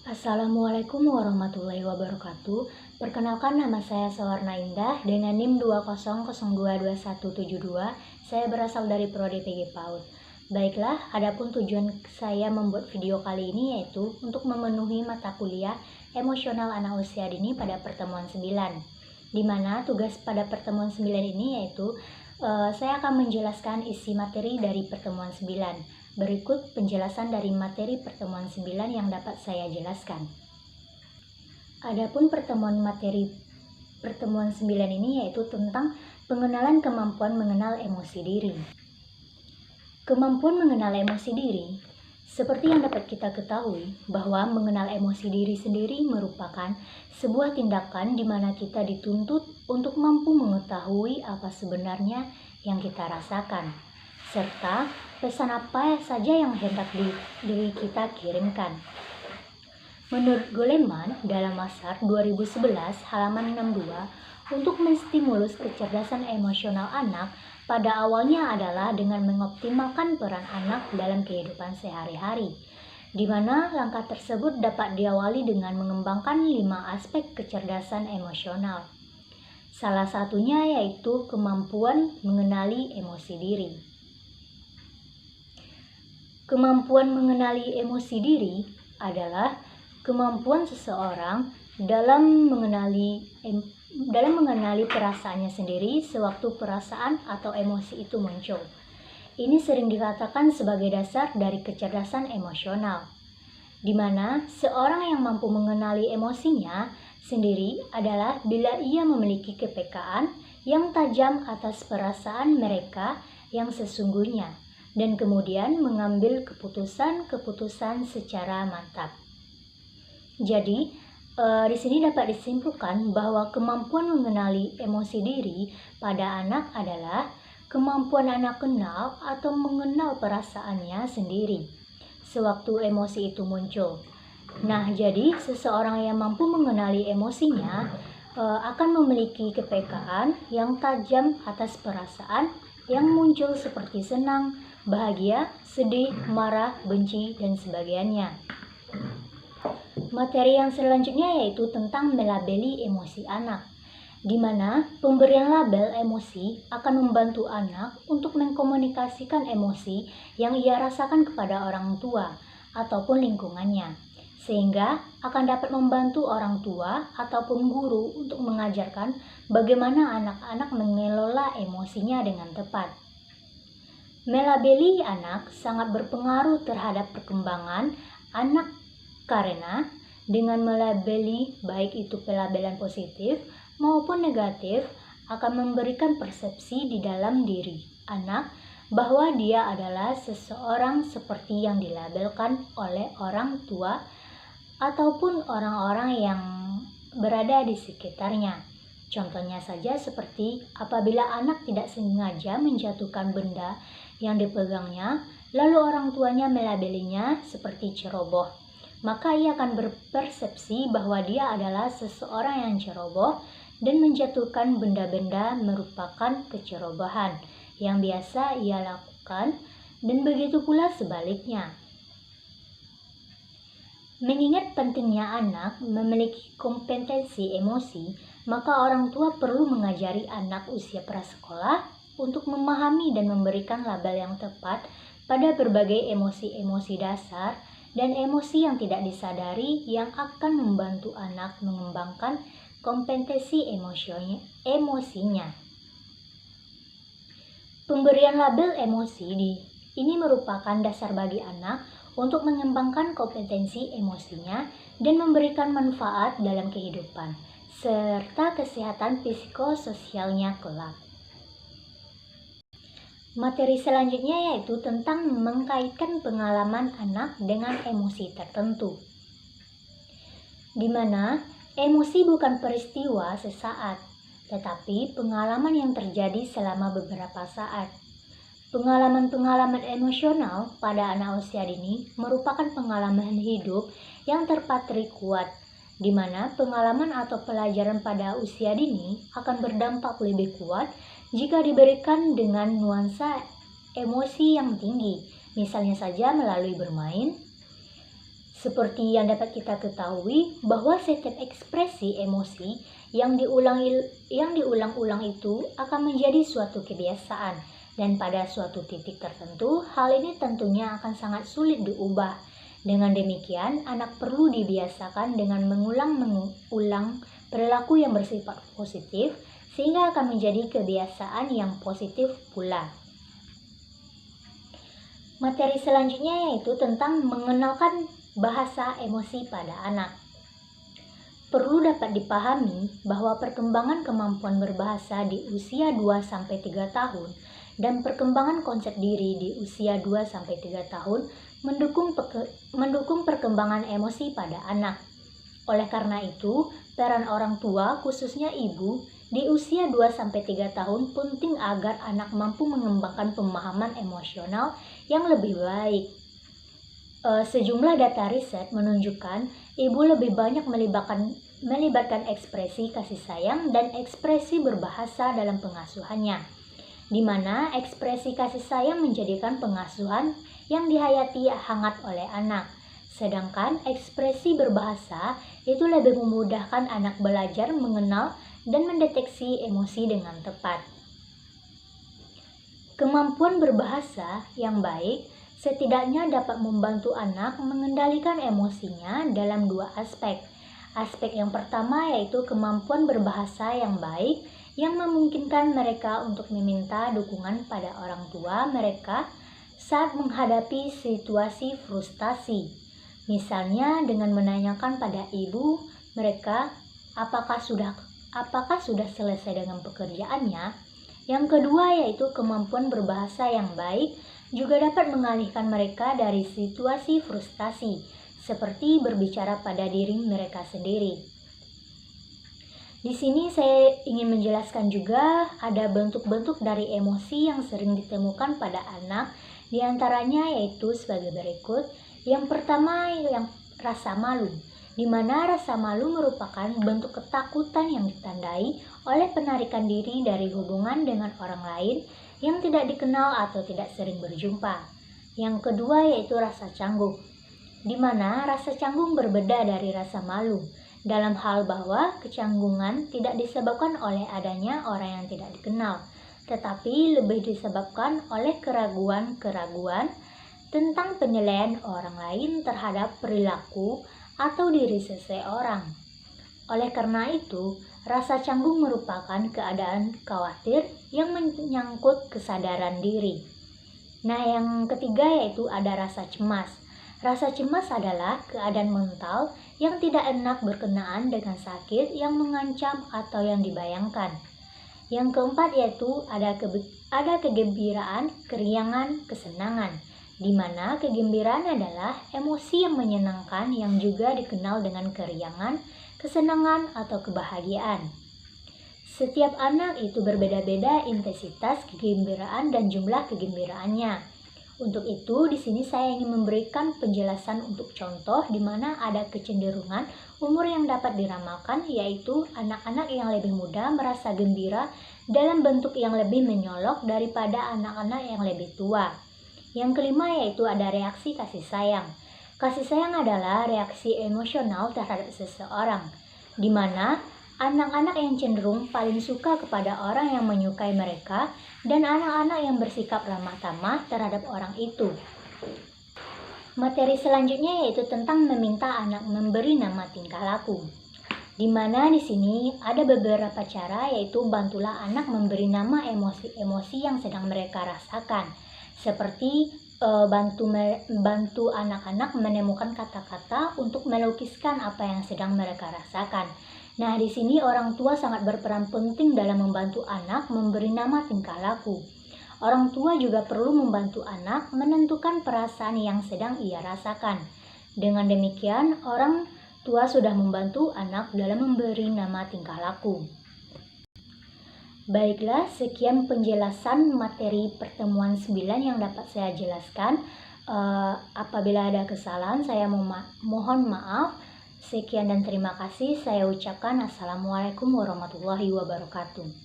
Assalamualaikum warahmatullahi wabarakatuh. Perkenalkan, nama saya Sawarna Indah dengan NIM 200022172. Saya berasal dari Prodi PG PAUD. Baiklah, adapun tujuan saya membuat video kali ini yaitu untuk memenuhi mata kuliah emosional anak usia dini pada pertemuan 9. Di mana tugas pada pertemuan 9 ini yaitu saya akan menjelaskan isi materi dari pertemuan 9. Berikut penjelasan dari materi pertemuan 9 yang dapat saya jelaskan. Adapun pertemuan 9 ini yaitu tentang pengenalan kemampuan mengenal emosi diri. Kemampuan mengenal emosi diri, seperti yang dapat kita ketahui bahwa mengenal emosi diri sendiri merupakan sebuah tindakan di mana kita dituntut untuk mampu mengetahui apa sebenarnya yang kita rasakan, serta pesan apa saja yang hendak diri kita kirimkan. Menurut Goleman, dalam Masar 2011 halaman 62, untuk menstimulus kecerdasan emosional anak pada awalnya adalah dengan mengoptimalkan peran anak dalam kehidupan sehari-hari, di mana langkah tersebut dapat diawali dengan mengembangkan 5 aspek kecerdasan emosional. Salah satunya yaitu kemampuan mengenali emosi diri. Kemampuan mengenali emosi diri adalah kemampuan seseorang dalam mengenali perasaannya sendiri sewaktu perasaan atau emosi itu muncul. Ini sering dikatakan sebagai dasar dari kecerdasan emosional, di mana seorang yang mampu mengenali emosinya sendiri adalah bila ia memiliki kepekaan yang tajam atas perasaan mereka yang sesungguhnya, dan kemudian mengambil keputusan secara mantap. Jadi, di sini dapat disimpulkan bahwa kemampuan mengenali emosi diri pada anak adalah kemampuan anak kenal atau mengenal perasaannya sendiri sewaktu emosi itu muncul. Nah, jadi seseorang yang mampu mengenali emosinya akan memiliki kepekaan yang tajam atas perasaan yang muncul seperti senang, bahagia, sedih, marah, benci, dan sebagainya. Materi yang selanjutnya yaitu tentang melabeli emosi anak, di mana pemberian label emosi akan membantu anak untuk mengkomunikasikan emosi yang ia rasakan kepada orang tua ataupun lingkungannya, sehingga akan dapat membantu orang tua ataupun guru untuk mengajarkan bagaimana anak-anak mengelola emosinya dengan tepat. Melabeli anak sangat berpengaruh terhadap perkembangan anak karena dengan melabeli baik itu pelabelan positif maupun negatif akan memberikan persepsi di dalam diri anak bahwa dia adalah seseorang seperti yang dilabelkan oleh orang tua ataupun orang-orang yang berada di sekitarnya. Contohnya saja seperti apabila anak tidak sengaja menjatuhkan benda yang dipegangnya, lalu orang tuanya melabelinya seperti ceroboh, maka ia akan berpersepsi bahwa dia adalah seseorang yang ceroboh dan menjatuhkan benda-benda merupakan kecerobohan yang biasa ia lakukan, dan begitu pula sebaliknya. Mengingat pentingnya anak memiliki kompetensi emosi, maka orang tua perlu mengajari anak usia prasekolah untuk memahami dan memberikan label yang tepat pada berbagai emosi-emosi dasar dan emosi yang tidak disadari yang akan membantu anak mengembangkan kompetensi emosinya. Pemberian label emosi ini merupakan dasar bagi anak untuk mengembangkan kompetensi emosinya dan memberikan manfaat dalam kehidupan serta kesehatan psikososialnya kelak. Materi selanjutnya yaitu tentang mengkaitkan pengalaman anak dengan emosi tertentu, di mana emosi bukan peristiwa sesaat, tetapi pengalaman yang terjadi selama beberapa saat. Pengalaman-pengalaman emosional pada anak usia dini merupakan pengalaman hidup yang terpatri kuat, di mana pengalaman atau pelajaran pada usia dini akan berdampak lebih kuat jika diberikan dengan nuansa emosi yang tinggi, misalnya saja melalui bermain, Seperti yang dapat kita ketahui bahwa setiap ekspresi emosi yang diulang-ulang itu akan menjadi suatu kebiasaan, dan pada suatu titik tertentu hal ini tentunya akan sangat sulit diubah. Dengan demikian, anak perlu dibiasakan dengan mengulang perilaku yang bersifat positif sehingga akan menjadi kebiasaan yang positif pula. Materi selanjutnya yaitu tentang mengenalkan bahasa emosi pada anak. Perlu dapat dipahami bahwa perkembangan kemampuan berbahasa di usia 2-3 tahun dan perkembangan konsep diri di usia 2-3 tahun mendukung perkembangan emosi pada anak. Oleh karena itu, peran orang tua, khususnya ibu, di usia 2-3 tahun penting agar anak mampu mengembangkan pemahaman emosional yang lebih baik. Sejumlah data riset menunjukkan ibu lebih banyak melibatkan ekspresi kasih sayang dan ekspresi berbahasa dalam pengasuhannya, di mana ekspresi kasih sayang menjadikan pengasuhan yang dihayati hangat oleh anak, sedangkan ekspresi berbahasa itu lebih memudahkan anak belajar mengenal dan mendeteksi emosi dengan tepat. Kemampuan berbahasa yang baik setidaknya dapat membantu anak mengendalikan emosinya dalam dua aspek. Aspek yang pertama yaitu kemampuan berbahasa yang baik yang memungkinkan mereka untuk meminta dukungan pada orang tua mereka saat menghadapi situasi frustasi. Misalnya dengan menanyakan pada ibu mereka apakah sudah selesai dengan pekerjaannya. Yang kedua yaitu kemampuan berbahasa yang baik juga dapat mengalihkan mereka dari situasi frustasi, seperti berbicara pada diri mereka sendiri. Di sini saya ingin menjelaskan juga ada bentuk-bentuk dari emosi yang sering ditemukan pada anak, diantaranya yaitu sebagai berikut. Yang pertama yang rasa malu, di mana rasa malu merupakan bentuk ketakutan yang ditandai oleh penarikan diri dari hubungan dengan orang lain yang tidak dikenal atau tidak sering berjumpa. Yang kedua yaitu rasa canggung, di mana rasa canggung berbeda dari rasa malu, dalam hal bahwa kecanggungan tidak disebabkan oleh adanya orang yang tidak dikenal, tetapi lebih disebabkan oleh keraguan-keraguan tentang penilaian orang lain terhadap perilaku atau diri seseorang. Oleh karena itu, rasa canggung merupakan keadaan khawatir yang menyangkut kesadaran diri. Nah, yang ketiga yaitu ada rasa cemas. Rasa cemas adalah keadaan mental yang tidak enak berkenaan dengan sakit yang mengancam atau yang dibayangkan. Yang keempat yaitu ada kegembiraan, keriangan, kesenangan, di mana kegembiraan adalah emosi yang menyenangkan yang juga dikenal dengan keriangan, kesenangan, atau kebahagiaan. Setiap anak itu berbeda-beda intensitas kegembiraan dan jumlah kegembiraannya. Untuk itu, di sini saya ingin memberikan penjelasan untuk contoh di mana ada kecenderungan umur yang dapat diramalkan, yaitu anak-anak yang lebih muda merasa gembira dalam bentuk yang lebih menyolok daripada anak-anak yang lebih tua. Yang kelima yaitu ada reaksi kasih sayang. Kasih sayang adalah reaksi emosional terhadap seseorang, di mana anak-anak yang cenderung paling suka kepada orang yang menyukai mereka dan anak-anak yang bersikap ramah tamah terhadap orang itu. Materi selanjutnya yaitu tentang meminta anak memberi nama tingkah laku, di mana di sini ada beberapa cara, yaitu bantulah anak memberi nama emosi-emosi yang sedang mereka rasakan, seperti bantu anak-anak menemukan kata-kata untuk melukiskan apa yang sedang mereka rasakan. Nah, di sini orang tua sangat berperan penting dalam membantu anak memberi nama tingkah laku. Orang tua juga perlu membantu anak menentukan perasaan yang sedang ia rasakan. Dengan demikian, orang tua sudah membantu anak dalam memberi nama tingkah laku. Baiklah, sekian penjelasan materi pertemuan 9 yang dapat saya jelaskan. Apabila ada kesalahan, saya mohon maaf. Sekian dan terima kasih. Saya ucapkan Assalamualaikum warahmatullahi wabarakatuh.